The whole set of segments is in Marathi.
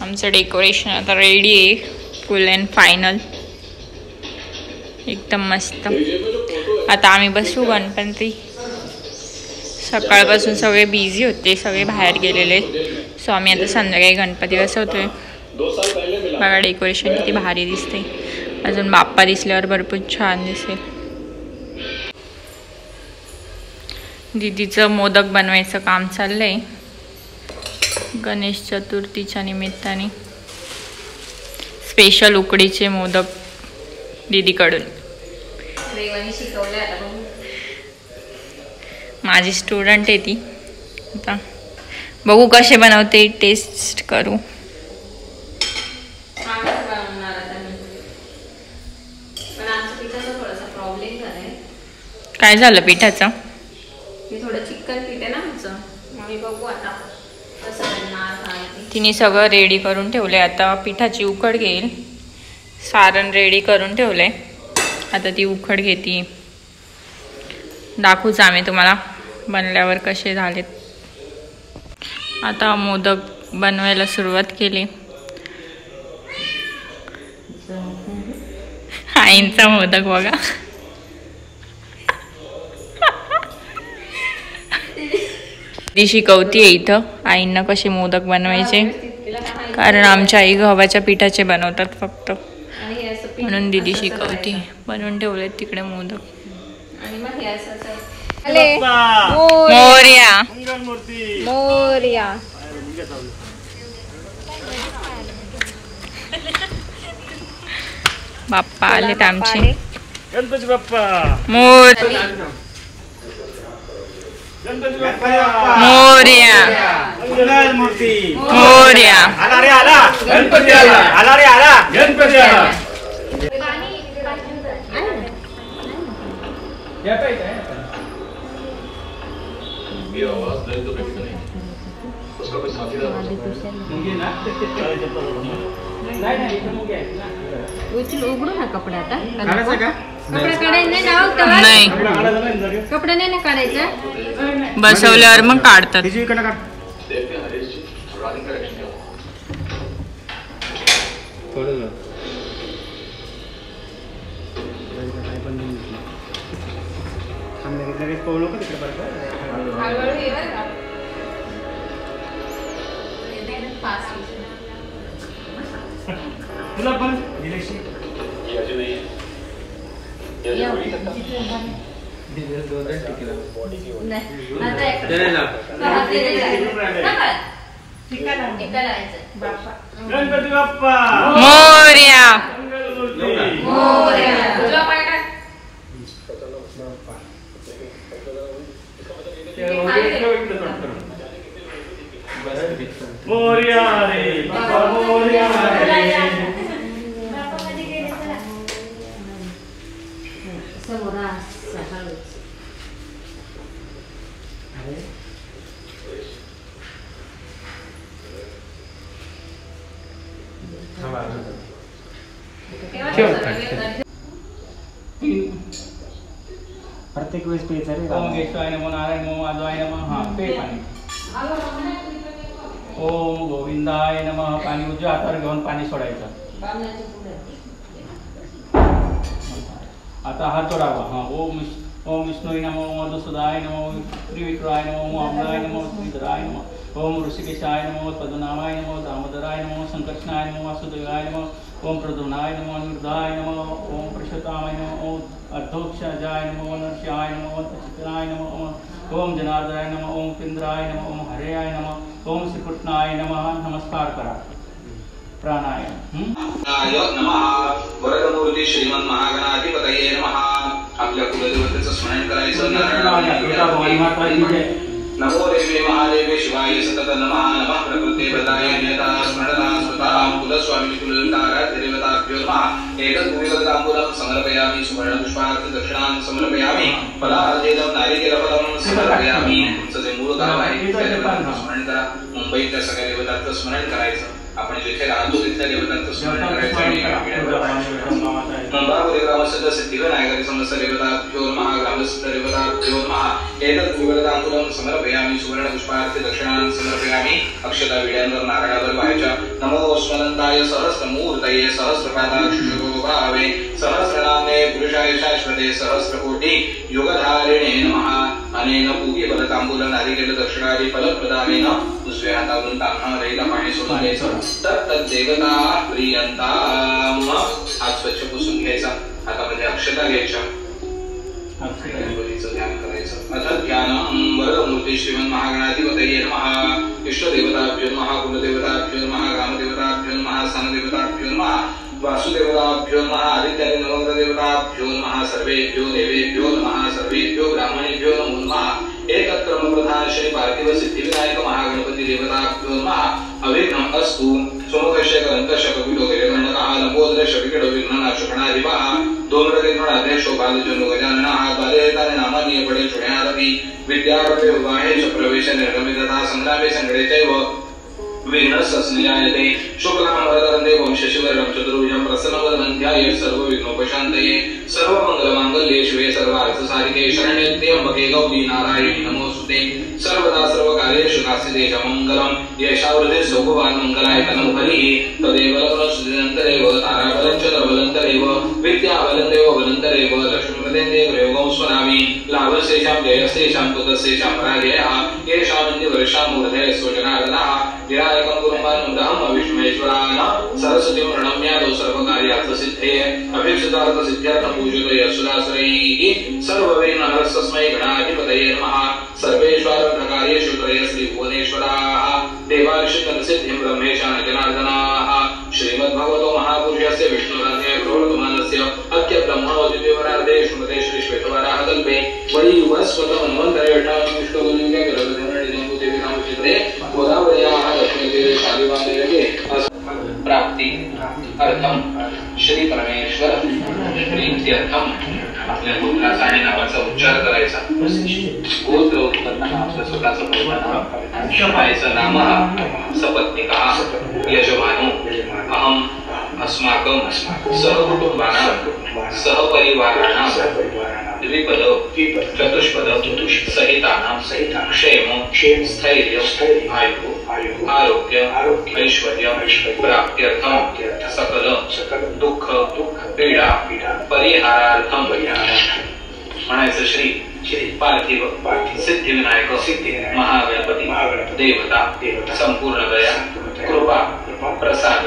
आमचं डेकोरेशन आता रेडी आहे, फुल अँड फायनल, एकदम मस्त. आता आम्ही बसू गणपती. सकाळपासून सगळे बिझी होते, सगळे बाहेर गेलेले, सो आम्ही आता संध्याकाळी गणपती बसवतोय. बघा डेकोरेशन किती भारी दिसते. अजून बाप्पा दिसल्यावर भरपूर छान दिसेल. दीदीचं मोदक बनवायचं काम चाललंय गणेश चतुर्थीच्या निमित्ताने. स्पेशल उकडीचे मोदक दीदीकडून. माझी स्टुडंट आहे ती. आता बघू कसे बनवते, टेस्ट करू. काय झालं पिठाचं? थोडं चिकन पीठ आहे ना आमचं, मग बघू आता कसं बनणार काय. तिने सगळं रेडी करून ठेवलंय. आता पिठाची उकड घेईल. सारण रेडी करून ठेवलंय, आता ती उकड घेते. दाखवूच आम्ही तुम्हाला बनल्यावर कसे झालेत. आता मोदक बनवायला सुरुवात केली. आईंचा मोदक बघा. ती शिकवतीये इथं आईंना कसे मोदक बनवायचे, कारण आमच्या आई गव्हाच्या पिठाचे बनवतात फक्त, म्हणून दीदी शिकवती. बनवून ठेवले तिकडे मोदक. मोरया मोरया. बाप्पा आलेत आमचे. गणपती बाप्पा मोरया मोरया मोरया. आला रे आला गणपती आला, आला रे आला गणपती आला. उघडू ना कपडा आता. कपडा काढायचा नाही, कपडा नाही ना काढायचा. बसवल्यावर मग काढतात. तुला पण गणपती बाप्पा मोरया मोरया रे बाप्पा मोरया रे. प्रत्येक वेळेस प्यायचं रे. ओम केशवाय नमो, नारायण नमो, माधवाय नमः. हा पे पाणी. ओम गोविंदाय नमः. पाणी उजव्या हातावर घेऊन पाणी सोडायचं. आता हात जोडावा. हा ओम विष्णुय नमो, मधुसूदाय नमो, त्रिविक्राय नमो, अमराय नमो, श्रीधराय नमो, ओम ऋषिकेशाय नमो, पद्मनाभाय नमो, दामोदराय नमो, संकर्षणाय नमो, वासुदेवाय नमो, ओम प्रद्युम्नाय नमो, अनिरुद्धाय नमो, ओम पुरुषोत्तमाय नमो, ओम अर्धोक्षजाय नमो, नरसिंहाय नमो, चित्राय नमो, ओम जनार्दनाय नमो, ओम पिंद्राय नमो, ओम हरेयाय नमो, ओम श्रीकृष्णाय नमः. नमस्कार करा. प्राणायाम. नमः. वरदमूर्ती श्रीमन महागणाधिपतये नमः. आपल्या कुलदेवतेचं स्मरण करायचं. नमो देवी महादेवी शिवाय सतत नमः. नमः प्रकृते प्रदाय नेता स्मरणा स्वतः कुलस्वामी कुलदेवता देवताभ्यो नमः. एतद्भूमिगताम्बूलं समर्पयामि. सुवर्णपुष्पार्थ दक्षिणां समर्पयामि. फलार्जेदं नारिकेलफलं समर्पयामि. तुमचं जे मूळ गाव आहे त्या देवतांचं स्मरण करा. मुंबईतल्या सगळ्या देवतांचं स्मरण करायचं. आपण जिथे राहतो तिथल्या देवतांचं स्मरण करायचं मुंबापुरी ग्रामस्थ सिद्धिविनायकाची समस्त देवताभ्यो नमः ग्रामस्थ देवताभ्यो नमः एतत् विवरतांकुलं समर्पयामि सुवर्ण पुष्पार्थे दक्षिणान् समर्पयामि अक्षता विड्यांवर नारळावर वाहायच्या नमो स्वनंताय सहस्रमूर्तये सहस्रपादाक्षुभावे सहस्रनामे पुरुषाय शाश्वते सहस्रकोटी युगधारिणे नमः अनेन पूगी बलतांबूल नारिकेल दक्षिणादी फलप्रदानेन दुसऱ्या हातावरून ताम्हामध्ये पाणी सोडून द्यायचं तत्तद्देवता प्रियंताम हात स्वच्छ पुसून घ्यायचा हातामध्ये अक्षता घ्यायच्या गणपतीचं ध्यान करायचं अथ ध्यानम वरदमूर्ती श्रीमन् महागणाधिपतये नमः इष्टदेवताभ्यो नमः कुलदेवताभ्यो नमः ग्रामदेवताभ्यो नमः स्थानदेवताभ्यो नमः वासुदेवताभ्यो नमः आदित्यदेवताभ्यो नमः सर्वेभ्यो देवेभ्यो नमः सर्वेभ्यो ब्राह्मणेभ्यो नमो नमः एकक्रम प्रधान श्री पार्थिव सिद्धिविनायक महागणपती देवताभ्यो नमः अविघ्नम् अस्तु सोमकश्य करंकश्य कपिलो गजगणकः लंबोदरश्य विकटो विघ्ननाशकणाधिपः दोम्रगणनाधेशो बालजनो गजाननः द्वादशेतानि नामानि पडे शृणुयादपि विद्यारम्भे विवाहे च प्रवेशे निर्गमे तथा संग्रामे सङ्कटे चैव विघ्नस्संजायते शुक्लां वरदं देवं शशिवर्णं चतुर्भुजं प्रसन्नवदनं ध्यायेत् सर्वविघ्नोपशान्तये सर्वमङ्गलमाङ्गल्ये शिवे सर्वार्थसाधिके शरण्ये त्र्यम्बके गौरी नारायणी नमोस्तुते सर्वदा सर्वकार्येषु नास्ति मङ्गलं येषावृते सौभवान् मङ्गलाय तनो हरिः तदेव लग्नसुदिनन्तरेव ताराबलं चन्द्रबलन्तरेव विद्याबलन्देव बलन्तरेव लक्ष्मीपदेन्देव योगं स्वरामि लाभस्येषां जयस्येषां कुतस्येषां पराजयः येषामिन्द्रवर्षां मूर्धये स्वजनार्दनः विनायकं गुरुमानुग्रहं विष्णुमेश्वराय सरस्वतीं प्रणम्यादौ सर्वकार्यार्थसिद्धये अभीप्सितार्थसिद्ध्यर्थं पूजितो यशुदासुरैः सर्वविघ्नहरस्तस्मै गणाधिपतये नमः सर्वेश्वरप्रकारेषु त्रयः श्रीभुवनेश्वराः देवार्षिकसिद्धिं ब्रह्मेशान जनार्दनाः श्रीमद्भगवतो महापुरुषस्य विष्णुरन्ये प्रवर्तमानस्य अद्य ब्रह्मणोदिव्यवरार्धे श्रीमते श्रीश्वेतवराहकल्पे वैवस्वतमन्वन्तरे विष्णुगुरुके गरुडधरणिजम्बुदेवीनामचित्रे गोदावर्याः दक्षिणतीरे शालिवानयोगे प्राप्ति अर्थम श्री परमेश्वर प्रीत्यर्थम आपल्या गोत्राचा आणि नावाचा उच्चार करायचा गोत्र उत्पन्न आपलं स्वतःचं नावाचं नाम सपत्निका यजमानो अहम अस्माकं सहकुटुंबानां सहपरिवाराणां द्विपद चतुष्पद सहितानां क्षेम स्थैर्य आयु आरोग्य ऐश्वर्य प्राप्त्यर्थं सकल दुःख पीडा परिहारार्थं म्हणायचं श्री पार्थिव सिद्धिविनायक महागणपती देवता संपूर्ण दया कृपा प्रसाद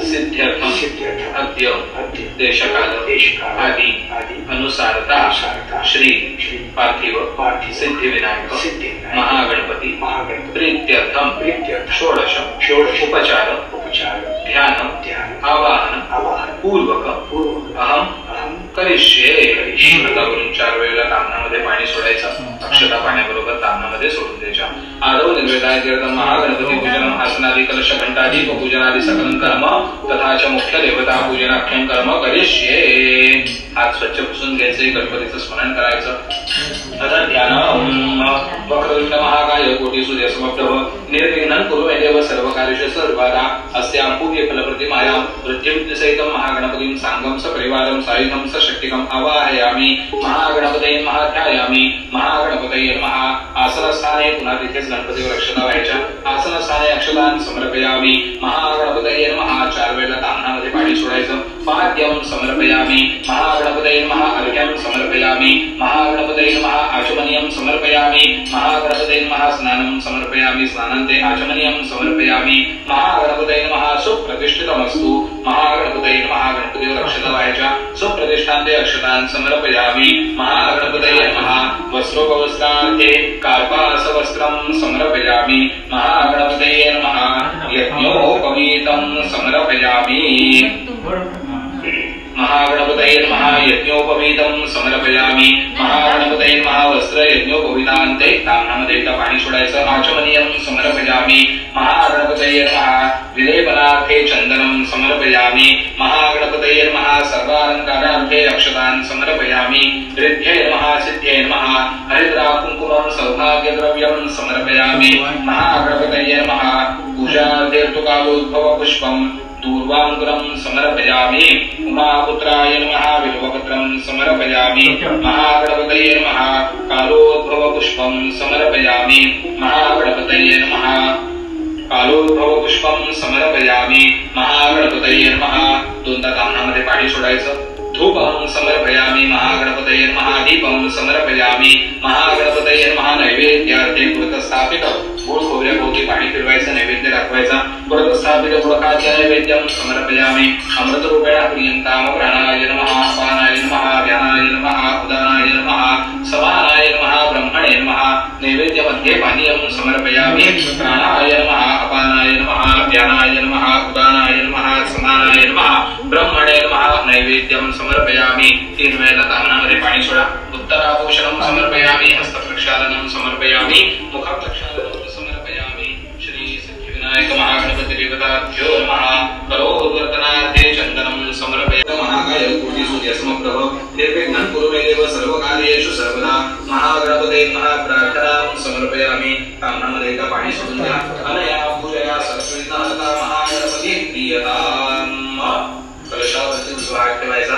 सिद्ध्यर्थं अद्य देशकाल आदि अनुसारता श्री पार्थिव सिद्धिविनायक महागणपती प्रीत्यर्थं षोडश उपचार ध्यान आवाहन पूर्वक अहम करिष्ये. हातावरून 4 वेळेला ताम्हणामध्ये पाणी सोडायचं अक्षता पाण्याबरोबर ताम्हणामध्ये सोडून द्यायच्या. आदौ निर्वेदाय तीर्थम महागणपती पूजनम आसनादि कलश घंटादि पूजनादि सकलं कर्म तथा च मुख्य देवता पूजनाख्यम कर्म करिष्ये. हात स्वच्छ पुसून घ्यायचे गणपतीचं स्मरण करायचं. तथा ध्यानम वक्रतुंड महाकाय कोटी सूर्य समप्रभ निर्विघ्नं कुरु मे देव सर्वकार्येषु सर्वदा अस्यां पूज्य फलप्रतिमायां वृद्धिविद्यसहितं महागणपतिं सांगं सपरिवारं सायुधं सशक्तिकम् आवाहयामि. महागणपतये नमः ध्यायामि. महागणपतये नमः. आसनस्थाने पुन्हा तिथेच गणपतीवर अक्षता व्हायच्या. आसनस्थाने अक्षतान् समर्पयामि. महागणपतये नमः. 4 वेळेला ताम्हणामध्ये पाणी सोडायचं. पाद्यं समर्पयामि. महागणपतये नमः. अर्घ्यं समर्पयामि. महागणपतये नमः. आचमनीयं समर्पयामि. महागणपतये नमः. स्नानं समर्पयामि. स्नानान्ते आचमनीयं समर्पयामि. महागणपतये नमः. सुप्रतिष्ठितमस्तु. महागणपतये नमः. गणपतीवर अक्षता व्हायच्या. सुप्रतिष्ठान्ते अक्षतान् समर्पयामि. महागणपतये नमः. वस्त्रोपवस्त्रार्थे कार्पासवस्त्रं समर्पयामि. महागणपतये नमः. यज्ञोपवीतं समर्पयामि. महागणपतये नमः. यज्ञोपवीतं समर्पयामि. महागणपतये नमः. वस्त्र यज्ञोपवीतान्ते ताम्हणामध्ये एकदा पाणी सोडायचं. आचमनीयं समर्पयामि. महागणपतये नमः. विलेपनार्थे चंदनं समर्पयामि. महागणपतये नमः. सर्वालंकारार्थे अक्षतान् समर्पयामि. रिद्ध्ये नमः. सिद्ध्ये नमः. हरिद्रा कुंकुमं सौभाग्यद्रव्यं समर्पयामि. महागणपतये नमः. पूजार्थेऽस्तु कालोद्भव पुष्पं दूर्वाङ्कुरं समर्पयामि उमापुत्राय नमः बिल्वपत्रं समर्पयामि महागणपतये नमः कालोद्भव पुष्पं समर्पयामि महागणपतये नमः कालोद्भव पुष्पं समर्पयामि महागणपतये नमः दोनदा तामणामध्ये पाणी सोडायचं धूपं समर्पयामि महागणपतये नमः दीपं समर्पयामि महागणपतये नमः नैवेद्यार्थे पुरतस्थापित गोड खोबऱ्याभोवती पाणी फिरवायचं नैवेद्य दाखवायचा पुरतस्थापित पुरखाद्य नैवेद्यं समर्पयामि अमृतरूपेण प्रियन्ताम प्राणाय नमः अपानाय नमः व्यानाय नमः उदानाय नमः समानाय नमः ब्रह्मणे नमः नैवेद्यमध्ये पानीयं समर्पयामि प्राणाय नमः अपानाय नमः व्यानाय नमः उदानाय नमः समानाय नमः ब्रह्मणे नमः नैवेद्यं समर्पयामि 3 वेळेला तामणामध्ये पाणी सोडा उत्तराभूषणं समर्पयामि हस्तप्रक्षालनं समर्पयामि मुखप्रक्षालनं समर्पयामि श्री सिद्धिविनायक महागणपति देवताभ्यो नमः करोद्वर्तनार्थे चन्दनं समर्पयामि महाकाय कोटि सूर्यसमप्रभ निर्विघ्नं कुरु मे देव सर्वकार्येषु सर्वदा महागणपते नमः प्रार्थनां समर्पयामि तामणामध्ये पाणी सोडून द्या अनया पूजया सरस्वतीना सदा महागणपती प्रियताम् कलशावरती सुहाग ठेवायचा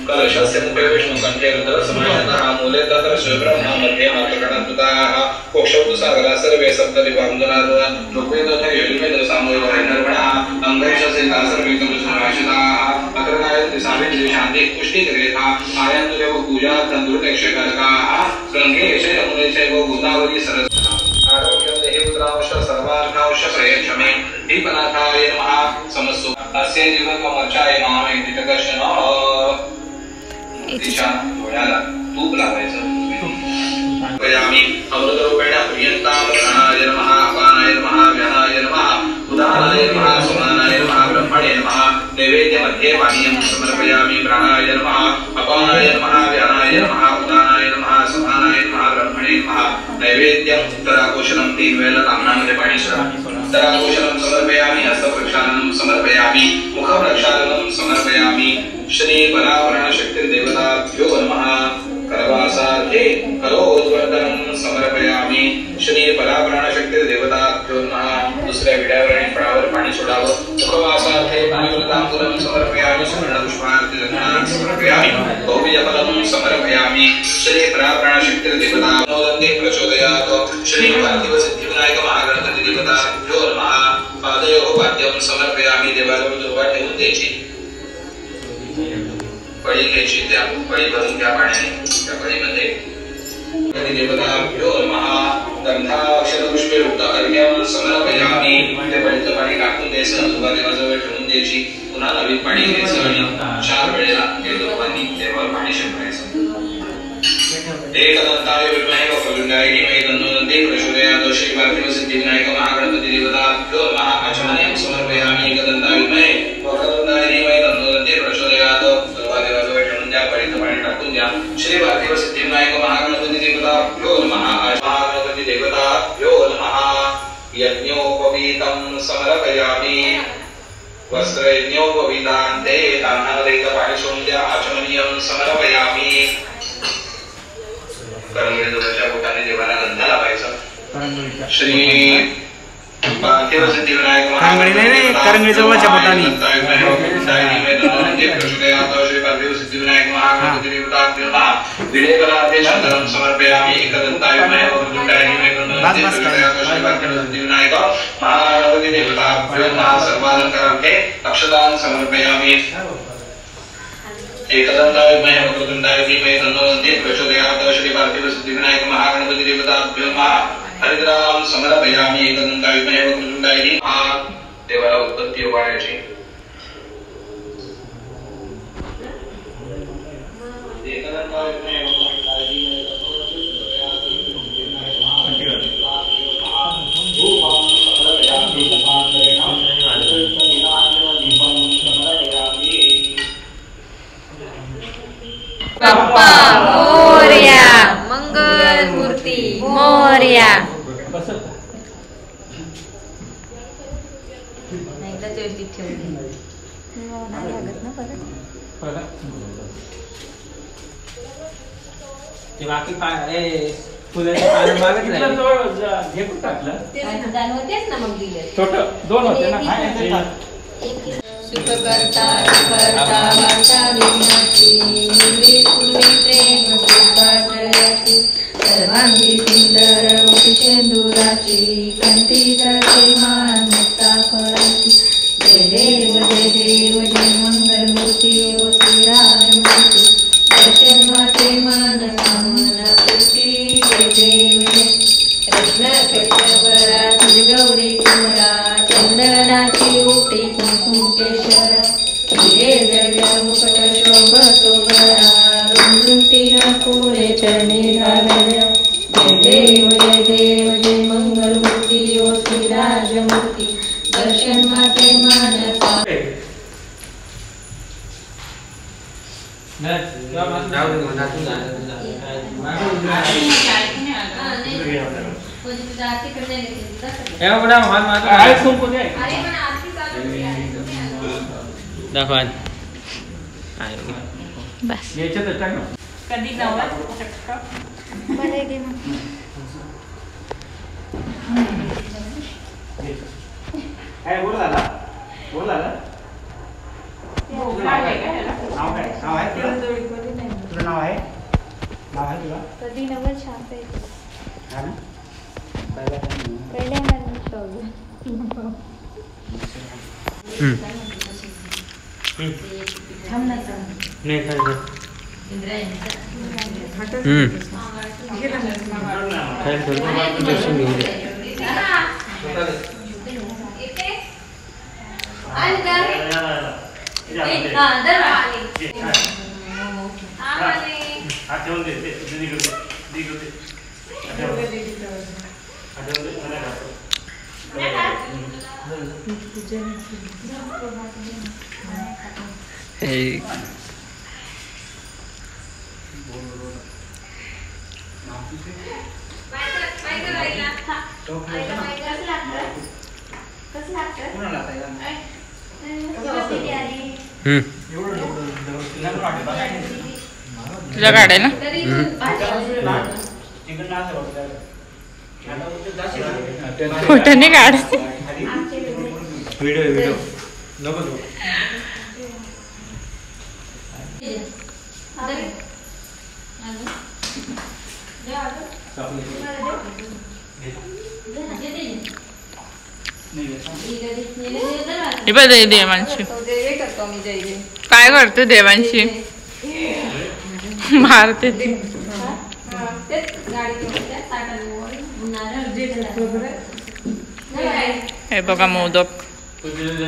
कलशस्य मुखे विष्णुकंठे रुद्र समायतः मूले तत्र शिवब्रह्मा मध्ये मातृगणतुताः कोक्षौतु सागरा सर्वे सप्तविभागुनाः ऋग्वेदोऽथ यजुर्वेद सामवेद नर्मणः अंगैषसे सर्वेकं समाशिताः अग्रगायत्री सावित्री शान्ति पुष्टिग्रेथा आयन्तु देव पूजा तन्दुर्दक्षकारकाः गङ्गेश यमुने चैव गोदावरी सरस्वती आरोग्यं देहि पुत्रावश्य सर्वार्थावश्य प्रयच्छमे दीपनाथाय नमः समस्तु अस्य जीवकमर्चाय मामेति तकर्षण ईशा डोळ्याला तूप लावायचं पयामी अमृतरूपेण प्रियन्ताम प्राणाय नमः अपानाय नमः व्यानाय नमः उदानाय नमः समानाय नमः ब्रह्मणे नमः नैवेद्यमध्ये पानीयं समर्पयामि प्राणाय नमः अपानाय नमः व्यानाय नमः उदानाय नमः समानाय नमः ब्रह्मणे नमः नैवेद्यं उत्तराभूषणं 3 वेळेला तामणामध्ये पाणी सोडा उत्तराभूषणं समर्पयामि हस्तप्रक्षालनं समर्पयामि मुखप्रक्षालनं समर्पयामि श्री परावरण शक्ति देवताभ्यो नमः करवासार्थे करोद्वर्तनं समर्पयामि श्री परावरण शक्ति देवताभ्यो नमः दुसऱ्या विड्यावर आणि फळावर पाणी सोडावं मुखवासार्थे पाणिवृतांकुरं समर्पयामि सुवर्णपुष्पार्थे दक्षिणां समर्पयामि भौमियफलं समर्पयामि श्री परावरण शक्ति देवता नोदन्ते प्रचोदयात् श्री पार्थिव सिद्धिविनायक महागणपति देवताभ्यो नमः पादयोः पाद्यं समर्पयामि देवालयावर दुर्वा ठेवून द्यायची पळी घ्यायची त्या पळी भरून त्या पाण्याने त्या पळीमध्ये देवताभ्यो नमः गंधाक्षरपुष्पे युक्त अर्घ्यं समर्पयामि ते पळीचं पाणी टाकून द्यायचं दुर्वा देवाजवळ ठेवून द्यायची पुन्हा नवीन पाणी घ्यायचं आणि 4 वेळेला हे दोघांनी देवावर पाणी शिंपडायचं एकदंताय विद्महे वक्रतुंडाय धीमहि तन्नो दन्ति प्रचोदयात् श्री पार्थिव सिद्धिविनायक महागणपति देवताभ्यो नमः आचमनीयं समर्पयामि एकदंताय विद्महे वक्रतुंडाय धीमहि तन्नो दन्ति प्रचोदयात् देवाजवळ ठेवून द्या पळीचं पाणी टाकून द्या श्री पार्थिव सिद्धिविनायक महागणपति देवताभ्यो नमः महागणपति देवताभ्यो नमः यज्ञोपवीतं समर्पयामि वस्त्रयज्ञोपवीतान्ते ताम्नामध्ये पाणी सोडून द्या आचमनीयं समर्पयामि करंगळीच्या बोटाने देवाला गंध लावायचा श्री पार्थिव सिद्धिविनायक करंगळीच्या बोटाने श्री पार्थिव सिद्धिविनायक महागणपति देवताभ्यो नमः विडेकरार्थे चन्दनं समर्पयामि एकदन्ताय विद्महे वक्रतुण्डाय धीमहि तन्नो दन्ति प्रचोदयात् श्री पार्थिव सिद्धिविनायक महागणपति देवताभ्यो नमः सर्वालंकारार्थे अक्षतान् समर्पयामि एकदंताय विद्महे वक्रतुण्डाय धीमहि तन्नो दन्ति प्रचोदयात् श्री पार्थिव सिद्धिविनायक महागणपति देवताभ्यो नमः हरिद्रां समर्पयामि एकदंताय विद्महे वक्रतुण्डाय धीमहि देवाला उत्पत्ती उभारायची एकदंताय विद्महे वक्रतुण्डाय धीमहि तन्नो दन्ति बाप्पा मोरया मंगल मूर्ती मोरया एकदा व्यवस्थित ठेवून ते बाकी फुलाचं पानं मागत इथलं राहिले. जवळ हे पण टाकलं तेच ना मग दिले छोटं 2 होते ना हा याच्यात टाक. सुख करता करता वाचा विघ्नाची निर्वी पूर्वी प्रेम सुखाची सर्वांगी सुंदर शेंदुराची कंठी करते मान मुक्ता फळाची जय देव जय मंगलमूर्ती ओ श्रीराममूर्ती दर्शन माते मान कामना पूर्ती जय देव जय कृष्ण केशवरा तुझ गौरी कुमरा चंदनाची ओटी कुंकुकेश्वरा हिरे जड्या मुकुट शोभतो गळा रुंजुटी पुरे चरणी घालल्या जय देव जय मंगलमूर्ती ओ श्रीराजमूर्ती दर्शन माते मानसा राहू दे म्हणा, तू जा. हे बघा, हॉल मागं आहे कुंकू दे. दाखवा. बस याच्यातच टाक ना. कधी जाऊ चक्क काय बोल झाला बोल झाला नाव काय नाव आहे तुझं नाव आहे तुला कधी नवल शांत येते हा ना पहिल्यांदा मी शोधलं. नाही काय काय. काय करू? दर्शन घेऊ दे. हे तुला काढायला फोटो नाही काढ व्हिडिओ नको तू. हे बघ देवांशी काय करतो देवांशी मारते ती हे बघा मोदक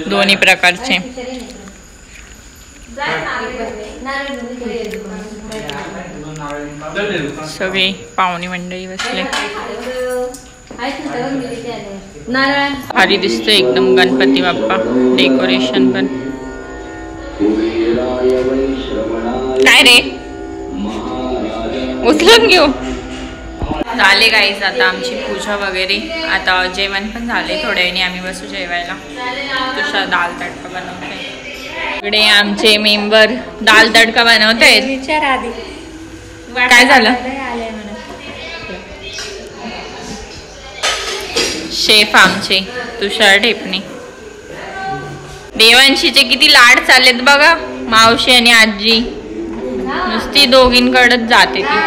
दोन्ही प्रकारचे सगळी पाहुणी मंडळी बसले भारी दिसतोय एकदम गणपती बाप्पा डेकोरेशन पण काय रे उचलून घेऊ झाले गाईस आता आमची पूजा वगैरे आता जेवण पण झाले थोड्या वेळाने आम्ही बसू जेवायला तुझा दाल तडका बनवते इकडे आमचे मेंबर दाल तडका बनवत आहेत विचार आधी काय झालं आले म्हणून शेफ आमचे तुषार ढेपणे देवांशीचे किती लाड चाललेत बघा मावशी आणि आजी नुसती दोघींकडच जाते ती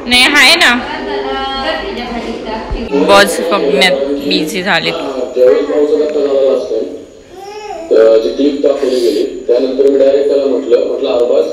नाही आहे ना बस बघण्यात बिझी झालेत जी क्लिप दाखवली गेली त्यानंतर मी डायरेक्ट त्याला म्हटलं अरबाज